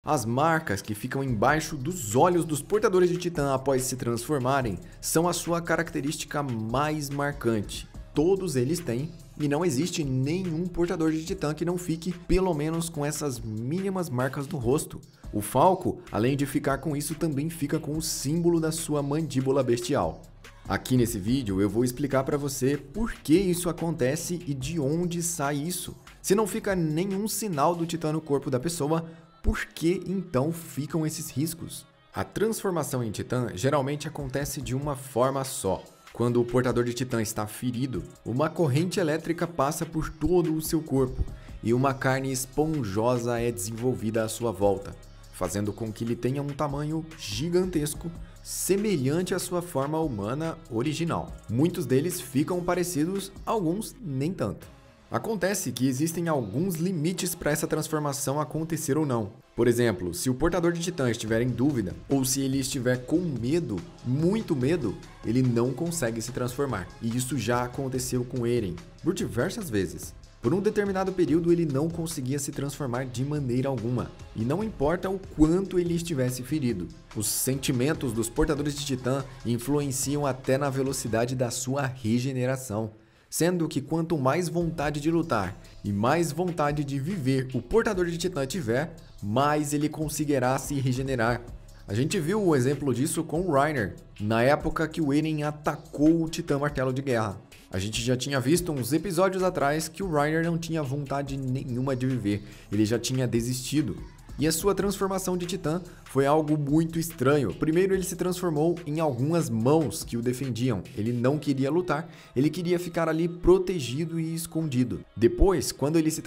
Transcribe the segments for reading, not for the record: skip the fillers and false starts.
As marcas que ficam embaixo dos olhos dos portadores de Titã após se transformarem são a sua característica mais marcante. Todos eles têm, e não existe nenhum portador de Titã que não fique pelo menos com essas mínimas marcas no rosto. O Falco, além de ficar com isso, também fica com o símbolo da sua mandíbula bestial. Aqui nesse vídeo eu vou explicar para você por que isso acontece e de onde sai isso. Se não fica nenhum sinal do Titã no corpo da pessoa, por que então ficam esses riscos? A transformação em Titã geralmente acontece de uma forma só. Quando o portador de Titã está ferido, uma corrente elétrica passa por todo o seu corpo e uma carne esponjosa é desenvolvida à sua volta, fazendo com que ele tenha um tamanho gigantesco, semelhante à sua forma humana original. Muitos deles ficam parecidos, alguns nem tanto. Acontece que existem alguns limites para essa transformação acontecer ou não. Por exemplo, se o portador de Titã estiver em dúvida, ou se ele estiver com medo, muito medo, ele não consegue se transformar. E isso já aconteceu com Eren, por diversas vezes. Por um determinado período ele não conseguia se transformar de maneira alguma, e não importa o quanto ele estivesse ferido. Os sentimentos dos portadores de Titã influenciam até na velocidade da sua regeneração. Sendo que quanto mais vontade de lutar e mais vontade de viver o portador de Titã tiver, mais ele conseguirá se regenerar. A gente viu o exemplo disso com o Reiner, na época que o Eren atacou o Titã Martelo de Guerra. A gente já tinha visto uns episódios atrás que o Reiner não tinha vontade nenhuma de viver, ele já tinha desistido. E a sua transformação de Titã foi algo muito estranho. Primeiro ele se transformou em algumas mãos que o defendiam. Ele não queria lutar, ele queria ficar ali protegido e escondido. Depois, quando ele se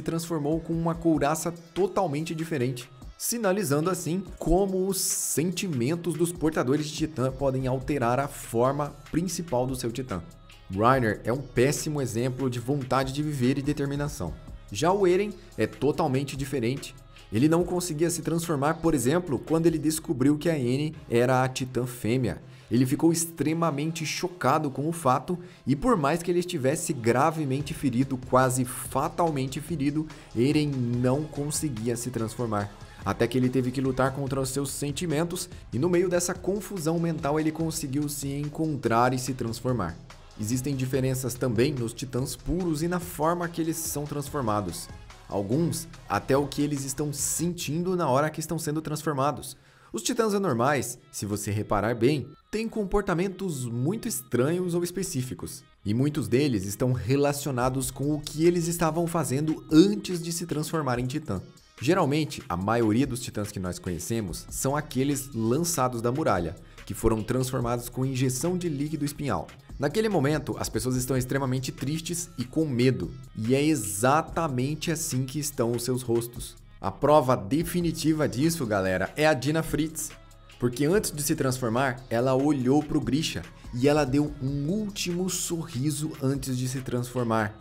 transformou com uma couraça totalmente diferente, sinalizando assim como os sentimentos dos portadores de Titã podem alterar a forma principal do seu Titã. Reiner é um péssimo exemplo de vontade de viver e determinação. Já o Eren é totalmente diferente. Ele não conseguia se transformar, por exemplo, quando ele descobriu que a Anne era a Titã fêmea. Ele ficou extremamente chocado com o fato e por mais que ele estivesse gravemente ferido, quase fatalmente ferido, Eren não conseguia se transformar. Até que ele teve que lutar contra os seus sentimentos e no meio dessa confusão mental ele conseguiu se encontrar e se transformar. Existem diferenças também nos titãs puros e na forma que eles são transformados. Alguns, até o que eles estão sentindo na hora que estão sendo transformados. Os titãs anormais, se você reparar bem, têm comportamentos muito estranhos ou específicos. E muitos deles estão relacionados com o que eles estavam fazendo antes de se transformar em titã. Geralmente, a maioria dos titãs que nós conhecemos são aqueles lançados da muralha, que foram transformados com injeção de líquido espinhal. Naquele momento, as pessoas estão extremamente tristes e com medo, e é exatamente assim que estão os seus rostos. A prova definitiva disso, galera, é a Dina Fritz, porque antes de se transformar, ela olhou para o Grisha e ela deu um último sorriso antes de se transformar.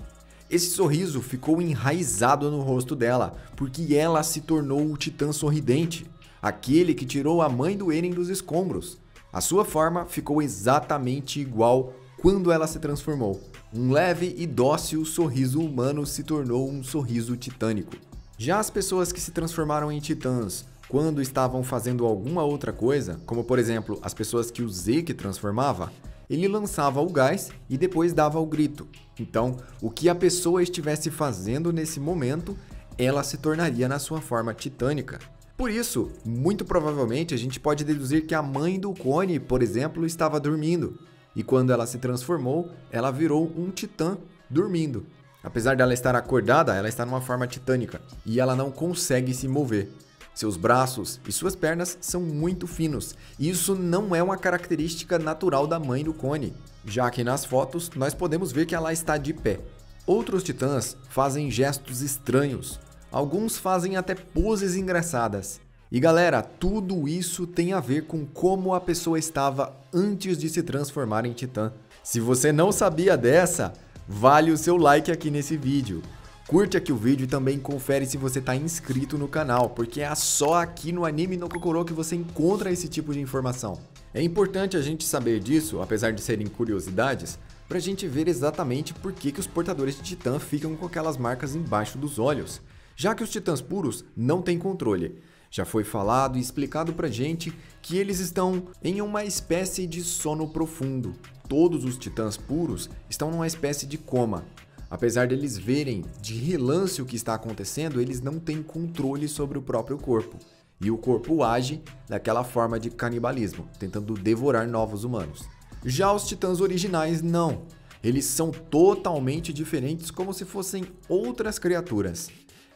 Esse sorriso ficou enraizado no rosto dela, porque ela se tornou o Titã Sorridente, aquele que tirou a mãe do Eren dos escombros. A sua forma ficou exatamente igual quando ela se transformou. Um leve e dócil sorriso humano se tornou um sorriso titânico. Já as pessoas que se transformaram em titãs quando estavam fazendo alguma outra coisa, como por exemplo as pessoas que o Zeke transformava, ele lançava o gás e depois dava o grito. Então, o que a pessoa estivesse fazendo nesse momento, ela se tornaria na sua forma titânica. Por isso, muito provavelmente a gente pode deduzir que a mãe do Connie, por exemplo, estava dormindo. E quando ela se transformou, ela virou um titã dormindo. Apesar dela estar acordada, ela está numa forma titânica e ela não consegue se mover. Seus braços e suas pernas são muito finos, e isso não é uma característica natural da mãe do Connie, já que nas fotos nós podemos ver que ela está de pé. Outros titãs fazem gestos estranhos, alguns fazem até poses engraçadas. E galera, tudo isso tem a ver com como a pessoa estava antes de se transformar em titã. Se você não sabia dessa, vale o seu like aqui nesse vídeo. Curte aqui o vídeo e também confere se você está inscrito no canal, porque é só aqui no Anime no Kokoro que você encontra esse tipo de informação. É importante a gente saber disso, apesar de serem curiosidades, para a gente ver exatamente por que os portadores de titã ficam com aquelas marcas embaixo dos olhos, já que os titãs puros não têm controle. Já foi falado e explicado pra gente que eles estão em uma espécie de sono profundo. Todos os titãs puros estão numa espécie de coma. Apesar deles verem de relance o que está acontecendo, eles não têm controle sobre o próprio corpo. E o corpo age daquela forma de canibalismo, tentando devorar novos humanos. Já os titãs originais, não. Eles são totalmente diferentes, como se fossem outras criaturas.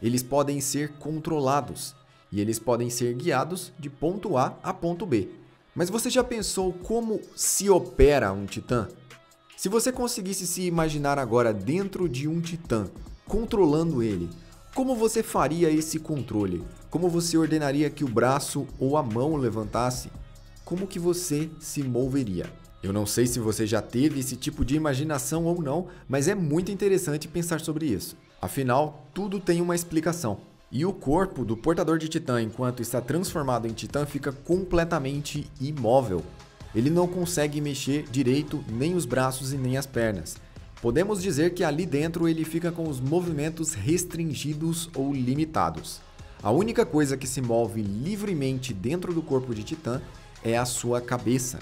Eles podem ser controlados e eles podem ser guiados de ponto A a ponto B. Mas você já pensou como se opera um titã? Se você conseguisse se imaginar agora dentro de um titã, controlando ele, como você faria esse controle? Como você ordenaria que o braço ou a mão levantasse? Como que você se moveria? Eu não sei se você já teve esse tipo de imaginação ou não, mas é muito interessante pensar sobre isso. Afinal, tudo tem uma explicação. E o corpo do portador de titã, enquanto está transformado em titã, fica completamente imóvel. Ele não consegue mexer direito nem os braços e nem as pernas. Podemos dizer que ali dentro ele fica com os movimentos restringidos ou limitados. A única coisa que se move livremente dentro do corpo de titã é a sua cabeça.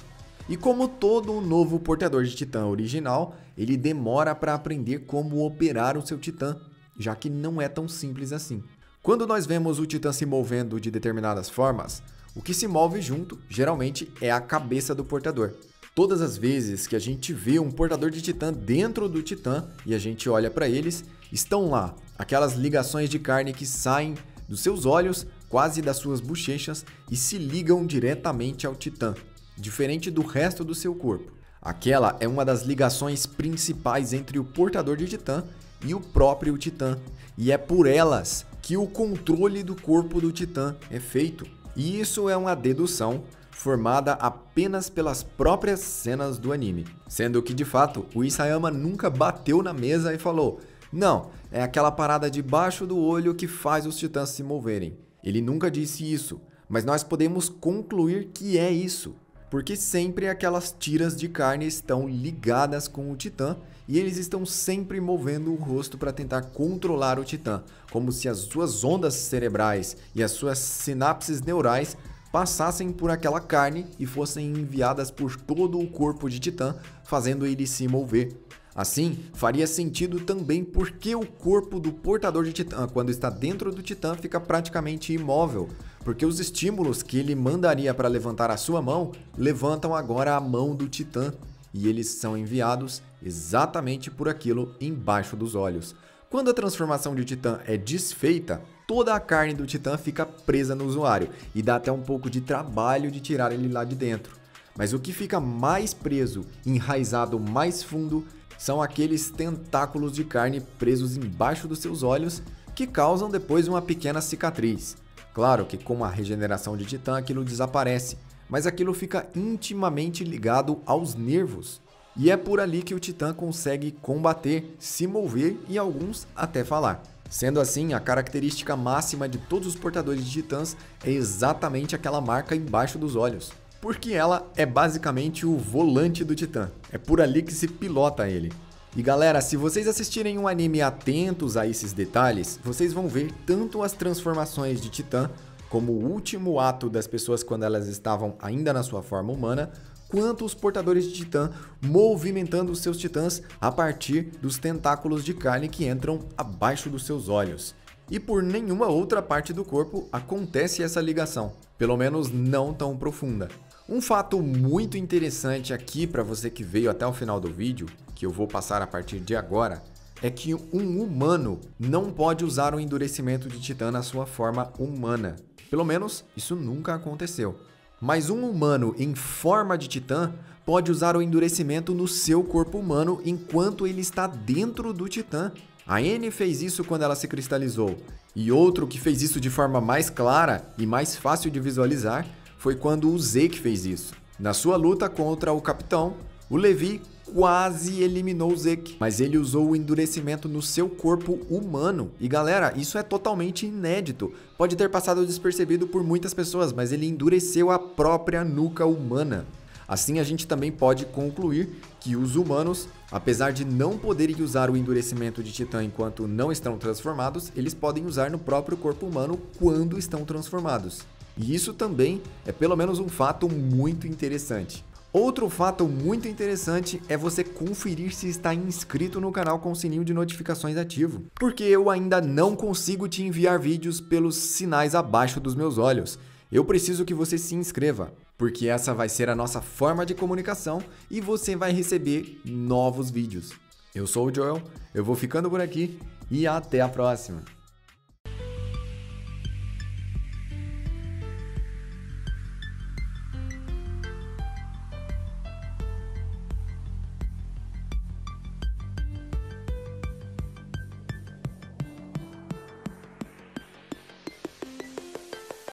E como todo novo portador de titã original, ele demora para aprender como operar o seu titã, já que não é tão simples assim. Quando nós vemos o titã se movendo de determinadas formas, o que se move junto, geralmente, é a cabeça do portador. Todas as vezes que a gente vê um portador de titã dentro do titã e a gente olha para eles, estão lá aquelas ligações de carne que saem dos seus olhos, quase das suas bochechas, e se ligam diretamente ao titã, diferente do resto do seu corpo. Aquela é uma das ligações principais entre o portador de titã e o próprio titã, e é por elas que o controle do corpo do titã é feito. E isso é uma dedução formada apenas pelas próprias cenas do anime. Sendo que, de fato, o Isayama nunca bateu na mesa e falou: não, é aquela parada debaixo do olho que faz os titãs se moverem. Ele nunca disse isso, mas nós podemos concluir que é isso. Porque sempre aquelas tiras de carne estão ligadas com o titã e eles estão sempre movendo o rosto para tentar controlar o titã, como se as suas ondas cerebrais e as suas sinapses neurais passassem por aquela carne e fossem enviadas por todo o corpo de titã, fazendo ele se mover. Assim, faria sentido também porque o corpo do portador de titã, quando está dentro do titã, fica praticamente imóvel, porque os estímulos que ele mandaria para levantar a sua mão, levantam agora a mão do titã, e eles são enviados exatamente por aquilo embaixo dos olhos. Quando a transformação de titã é desfeita, toda a carne do titã fica presa no usuário, e dá até um pouco de trabalho de tirar ele lá de dentro. Mas o que fica mais preso, enraizado mais fundo, são aqueles tentáculos de carne presos embaixo dos seus olhos que causam depois uma pequena cicatriz. Claro que com a regeneração de titã aquilo desaparece, mas aquilo fica intimamente ligado aos nervos. E é por ali que o titã consegue combater, se mover e alguns até falar. Sendo assim, a característica máxima de todos os portadores de titãs é exatamente aquela marca embaixo dos olhos. Porque ela é basicamente o volante do titã. É por ali que se pilota ele. E galera, se vocês assistirem um anime atentos a esses detalhes, vocês vão ver tanto as transformações de titã, como o último ato das pessoas quando elas estavam ainda na sua forma humana, quanto os portadores de titã movimentando os seus titãs a partir dos tentáculos de carne que entram abaixo dos seus olhos. E por nenhuma outra parte do corpo acontece essa ligação, pelo menos não tão profunda. Um fato muito interessante aqui para você que veio até o final do vídeo, que eu vou passar a partir de agora, é que um humano não pode usar o endurecimento de titã na sua forma humana. Pelo menos isso nunca aconteceu. Mas um humano em forma de titã pode usar o endurecimento no seu corpo humano enquanto ele está dentro do titã. A N fez isso quando ela se cristalizou, e outro que fez isso de forma mais clara e mais fácil de visualizar foi quando o Zeke fez isso. Na sua luta contra o Capitão, o Levi quase eliminou o Zeke, mas ele usou o endurecimento no seu corpo humano. E galera, isso é totalmente inédito. Pode ter passado despercebido por muitas pessoas, mas ele endureceu a própria nuca humana. Assim, a gente também pode concluir que os humanos, apesar de não poderem usar o endurecimento de titã enquanto não estão transformados, eles podem usar no próprio corpo humano quando estão transformados. E isso também é pelo menos um fato muito interessante. Outro fato muito interessante é você conferir se está inscrito no canal com o sininho de notificações ativo, porque eu ainda não consigo te enviar vídeos pelos sinais abaixo dos meus olhos. Eu preciso que você se inscreva, porque essa vai ser a nossa forma de comunicação e você vai receber novos vídeos. Eu sou o Joel, eu vou ficando por aqui e até a próxima!